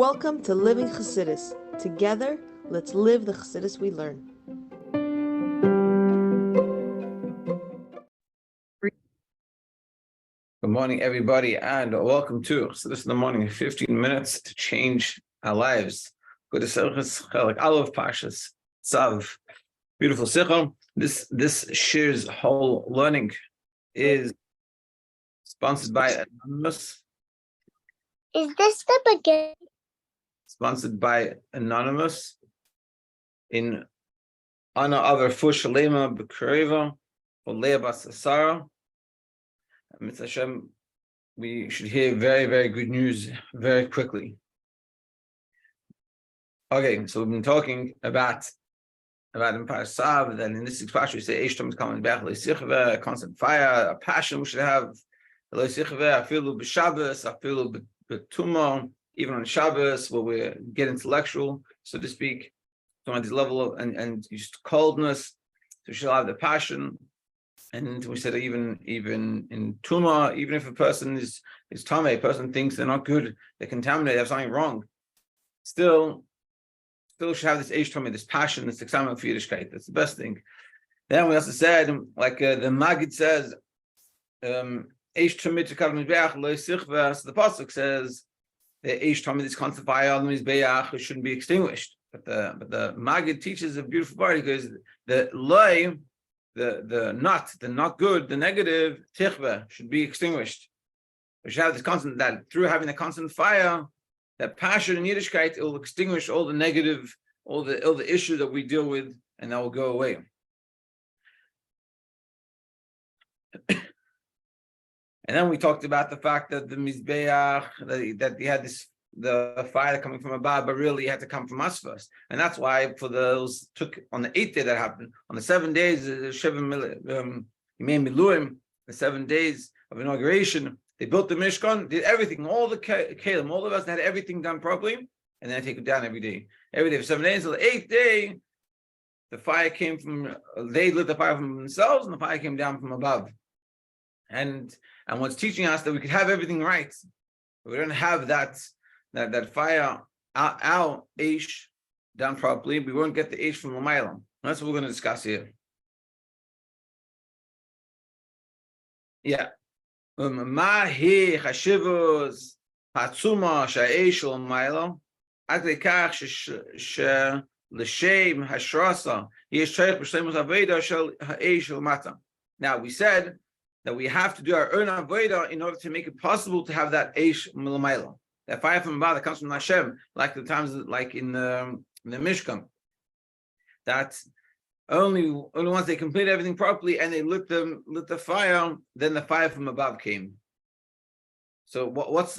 Welcome to Living Chassidus. Together, let's live the Chassidus we learn. Good morning, everybody, and welcome to Chassidus in the morning. 15 minutes to change our lives. Good to Sechus Chelik Aleph Pashas Tzav. Beautiful Sichel. This Shiur's whole learning is sponsored by Anonymous. Is this the beginning? Sponsored by Anonymous in honor of our Fush Shalema B'Kareva for Leah Bas Asara. Mitzvah Hashem, we should hear very, very good news very quickly. Okay, so we've been talking about in Tzav, then in this expression we say Eish Tom is coming back, a constant fire, a passion we should have. I feel b'Shabbos, I feel b'Tumah, even on Shabbos, where we get intellectual, so to speak, so on this level of and just coldness, so we should have the passion. And we said even in Tumah, even if a person is tamei, a person thinks they're not good, they're contaminated, they have something wrong, still should have this eish tamei, this passion, this excitement for Yiddishkeit. That's the best thing. Then we also said, like the Magid says, eish tamei to kav mizbeach lo sichva. So the pasuk says the eish tamei, this constant fire on the mizbeach, shouldn't be extinguished. But the Magid teaches a beautiful part because the loy, the not good, the negative tichva should be extinguished. We should have this constant, that through having a constant fire, that passion in Yiddishkeit, it will extinguish all the negative, all the issues that we deal with, and that will go away. And then we talked about the fact that the mizbeach, that he had the fire coming from above, but really it had to come from us first. And that's why for those took on the 8th day that happened, on the 7 days, the 7 days of inauguration, they built the Mishkan, did everything, all the Kalim, all of us had everything done properly, and then I take it down every day for 7 days. So the 8th day, the fire came from, they lit the fire from themselves, and the fire came down from above. And what's teaching us that we could have everything right. We don't have that fire, our Eish done properly, we won't get the Eish from Lamaylam. That's what we're going to discuss here. Yeah. Mahi chashivus hatzuma sha'eish Lamaylam adei kach l'shem hashrasa yesh tzarich b'shleimus aveda shel ha'eish l'mata. Now we said that we have to do our own aveda in order to make it possible to have that Eish Lamaylam. That fire from above that comes from Hashem, like the times like in the Mishkan. That only once they completed everything properly and they lit the fire, then the fire from above came. So what's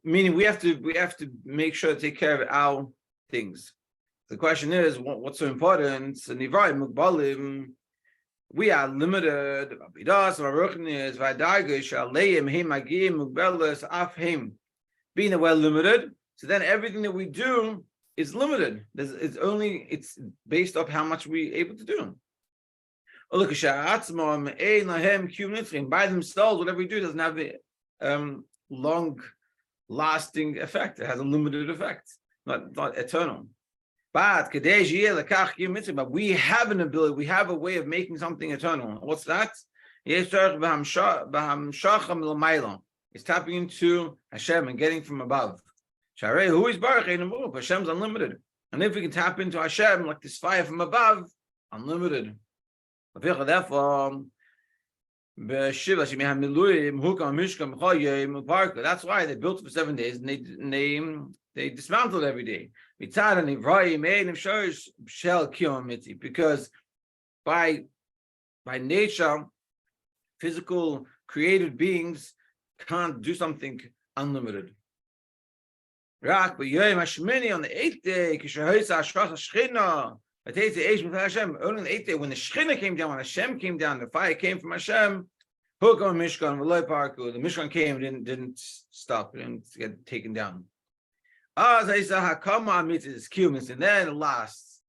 meaning we have to make sure to take care of our things. The question is, what's so important? We are limited. Being that we're limited, so then everything that we do is limited. It's based off how much we're able to do. By themselves, whatever we do doesn't have a long-lasting effect. It has a limited effect, not eternal. But we have an ability, we have a way of making something eternal. What's that? It's tapping into Hashem and getting from above. Who is Baruch? Hashem's unlimited. And if we can tap into Hashem like this fire from above, unlimited. Therefore, that's why they built for 7 days and they dismantled every day. Because by nature, physical created beings can't do something unlimited. On the 8th day, only on the 8th day, when the Shechina came down, when Hashem came down, the fire came from Hashem. The Mishkan came, didn't stop, didn't get taken down. And then it lasts.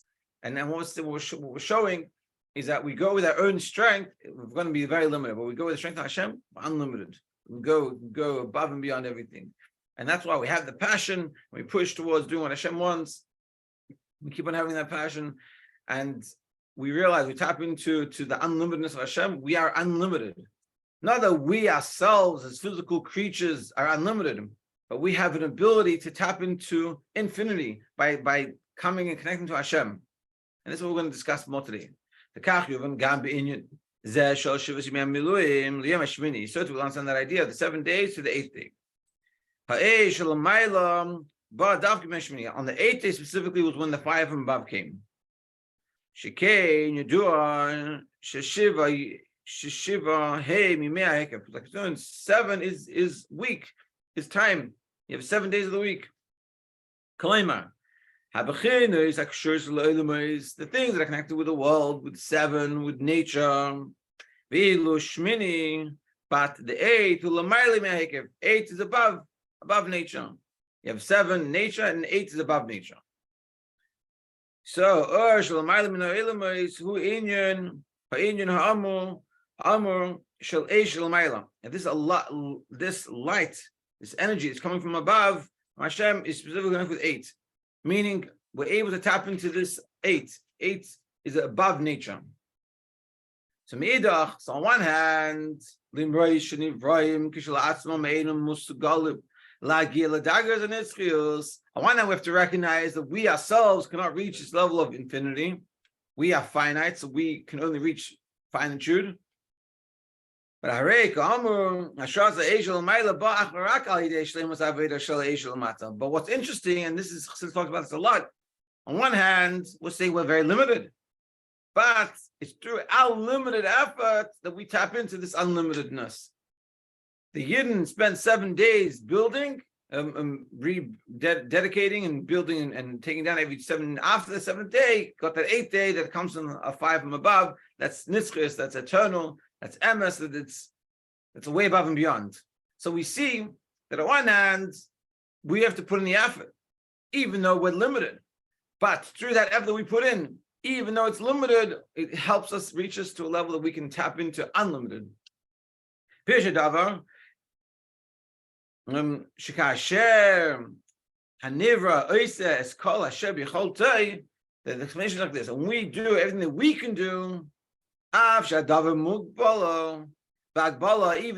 And then what we're showing is that we go with our own strength. We're going to be very limited, but we go with the strength of Hashem, we're unlimited. We go above and beyond everything. And that's why we have the passion. We push towards doing what Hashem wants. We keep on having that passion. And we realize we tap into the unlimitedness of Hashem. We are unlimited. Not that we ourselves as physical creatures are unlimited, but we have an ability to tap into infinity by coming and connecting to Hashem. And this is what we're going to discuss more today. So to understand that idea of the 7 days to the 8th day. On the 8th day specifically was when the fire from above came. Like 7 is week, is time. You have 7 days of the week. The things that are connected with the world, with 7, with nature. But the 8th, 8 is above nature. You have 7 nature and 8 is above nature. So and this light, this energy is coming from above. Hashem is specifically connected with 8, meaning we're able to tap into this 8. 8 is above nature. So on one hand, on one hand, we have to recognize that we ourselves cannot reach this level of infinity. We are finite, so we can only reach finitude. But what's interesting, and this is Chassidus talks about this a lot, on one hand, we'll say we're very limited, but it's through our limited effort that we tap into this unlimitedness. The Yidden spent 7 days building, dedicating and building and taking down every 7. After the 7th day, got that 8th day that comes from a 5 from above. That's nitzchus, that's eternal, that's emes, that's way above and beyond. So we see that on one hand, we have to put in the effort, even though we're limited. But through that effort that we put in, even though it's limited, it helps us reach us to a level that we can tap into unlimited. The explanation is like this: when we do everything that we can do, even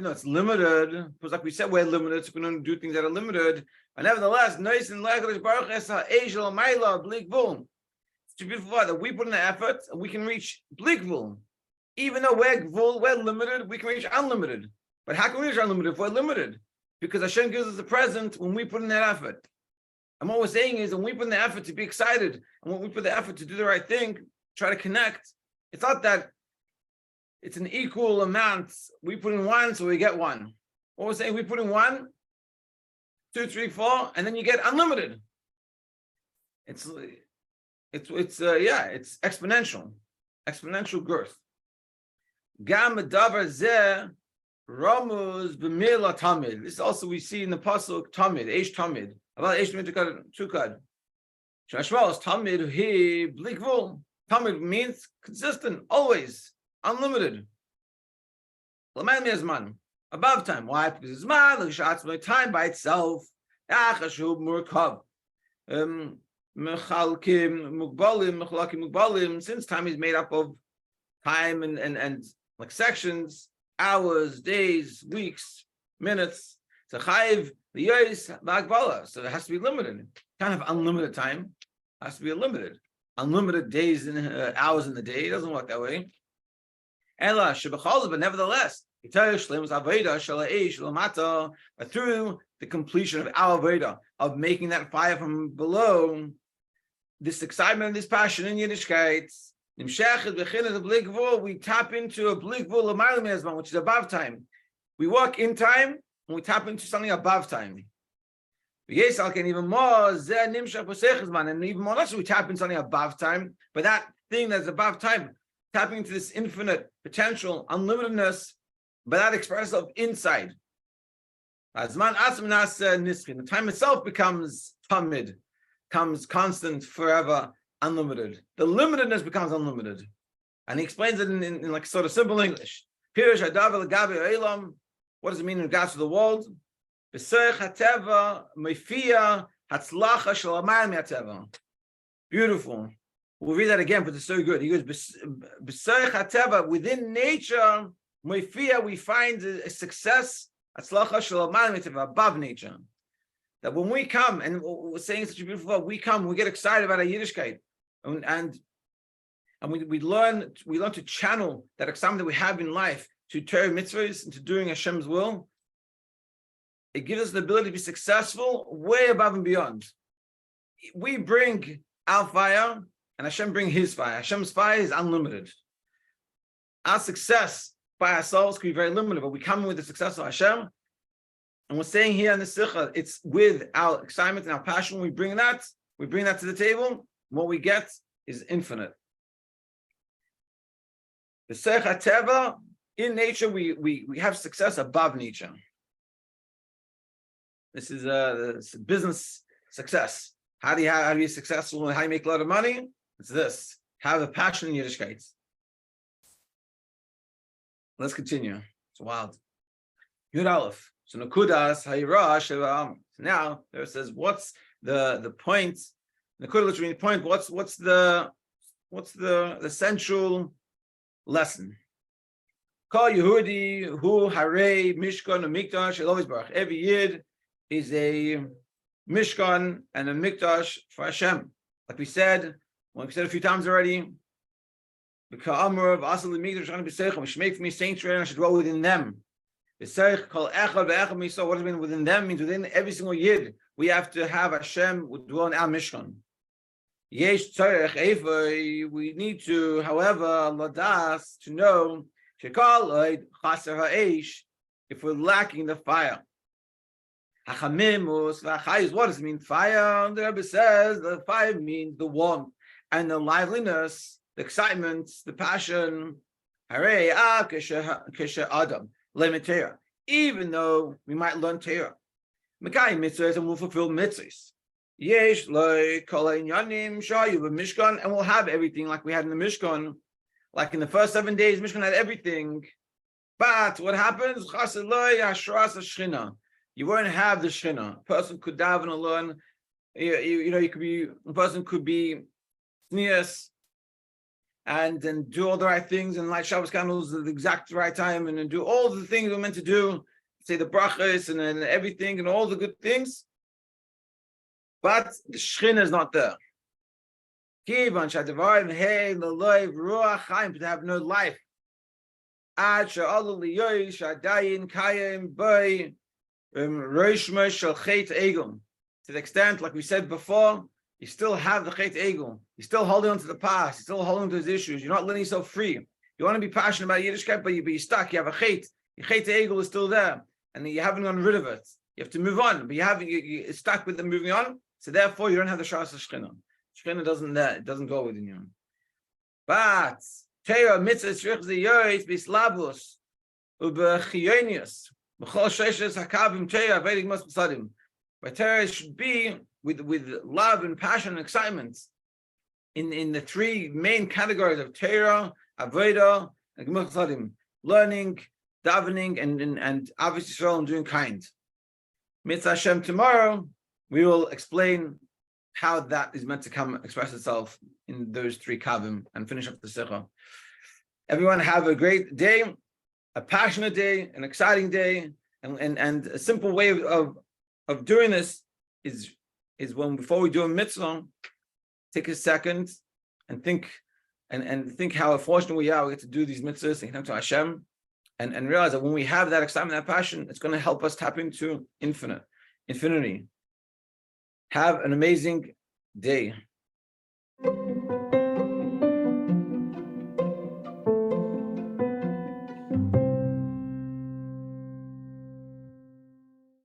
though it's limited, because like we said, we're limited, so we can only do things that are limited. But nevertheless, it's a beautiful thought that we put in the effort and we can reach blikvul. Even though we're limited, we can reach unlimited. But how can we reach unlimited if we're limited? Because Hashem gives us a present when we put in that effort. And what we're saying is, when we put in the effort to be excited, and when we put the effort to do the right thing, try to connect, it's not that it's an equal amount. We put in 1, so we get 1. What we're saying, we put in 1, 2, 3, 4, and then you get unlimited. It's exponential growth. Gam davar zeh ramuz b'mila tamid. This also we see in the pasuk tamid, eish tamid. About eish tukad. Shashmal is tamid he blikvul. Tamid means consistent, always, unlimited. Laman mezman, above time. Why? Because zman, time by itself. Achashub murkav. Since time is made up of time and like sections, hours, days, weeks, minutes, so chayiv liyos ba'agbala. So it has to be limited. Can't have unlimited time. It has to be unlimited days and hours in the day. It doesn't work that way. Ela shebachol, but nevertheless, but through the completion of our Veda, of making that fire from below, this excitement, this passion in Yiddishkeit, we tap into a blikvul, which is above time. We walk in time and we tap into something above time. And even more, and even more less, we tap into something above time. But that thing that's above time, tapping into this infinite potential, unlimitedness, but that expresses itself inside. The time itself becomes tamid, comes constant, forever, unlimited. The limitedness becomes unlimited. And he explains it in like sort of simple English. What does it mean in regards to the world? B'soich hateva mefia hatzlacha shel amayim hateva. Beautiful. We'll read that again, but it's so good. He goes, b'soich hateva, within nature, mefia, we find a success, hatzlacha shel amayim hateva, above nature. That when we come, and we're saying such a beautiful word, we come, we get excited about our Yiddishkeit, and we learn to channel that excitement that we have in life to Torah mitzvahs and to doing Hashem's will. It gives us the ability to be successful way above and beyond. We bring our fire, and Hashem bring His fire. Hashem's fire is unlimited. Our success by ourselves can be very limited, but we come in with the success of Hashem. And we're saying here in the Sikha, it's with our excitement and our passion. We bring that to the table. What we get is infinite. The Seich HaTeva, in nature, we have success above nature. This is a business success. How do you be successful and how do you make a lot of money? It's this. Have a passion in Yiddishkeit. Let's continue. It's wild. Yud Aleph. So Nakudas Hayira Sheva. Now there it says, what's the point? Nakuda literally means point. What's the central lesson? Kol Yehudi Hu Harei Mishkan Mikdash Elovis Baruch. Every Yid is a Mishkan and a Mikdash for Hashem. Like we said a few times already. B'ka'amur of Asal Mikdash Shani B'seichem. Shmeik for me sanctuary, and I should dwell within them. So what does it mean within them? It means within every single Yid, we have to have Hashem dwell in our Mishkan. We need to, however, ladas, to know if we're lacking the fire. What does it mean? Fire, the Rebbe says, the fire means the warmth and the liveliness, the excitement, the passion. Even though we might learn Torah, mitzvahs, and we'll fulfill mitzvahs. And we'll have everything like we had in the Mishkan. Like in the first 7 days, Mishkan had everything. But what happens? You won't have the Shechina. A person could daven and learn. A person could be sneers and then do all the right things and light Shabbos candles at the exact right time and then do all the things we're meant to do, say the brachas and then everything and all the good things. But the Shechina is not there. To have no life. To the extent, like we said before, you still have the Chet Egel. You're still holding on to the past. You're still holding on to those issues. You're not letting yourself free. You want to be passionate about Yiddishkeit, but you're stuck. You have a Chet. Your Chet Egel is still there, and you haven't gotten rid of it. You have to move on, but you're stuck with them moving on. So therefore, you don't have the Shas of Shechina. Shechina doesn't go within you. But Torah mitzvah tzrich ziyos bislabus ubechiyonius b'chol sheishes hakavim Torah veidig mas b'sadim. But Torah should be with love and passion and excitement in the three main categories of Torah, Avodah, and Gemach Chasadim: learning, davening, and obviously Israel and doing kind. Mitzvah Hashem, tomorrow we will explain how that is meant to express itself in those three kavim and finish up the Sikha. Everyone have a great day, a passionate day, an exciting day, and a simple way of doing this is when before we do a mitzvah, take a second and think how fortunate we are. We get to do these mitzvahs and come to Hashem and realize that when we have that excitement, that passion, it's going to help us tap into infinity. Have an amazing day.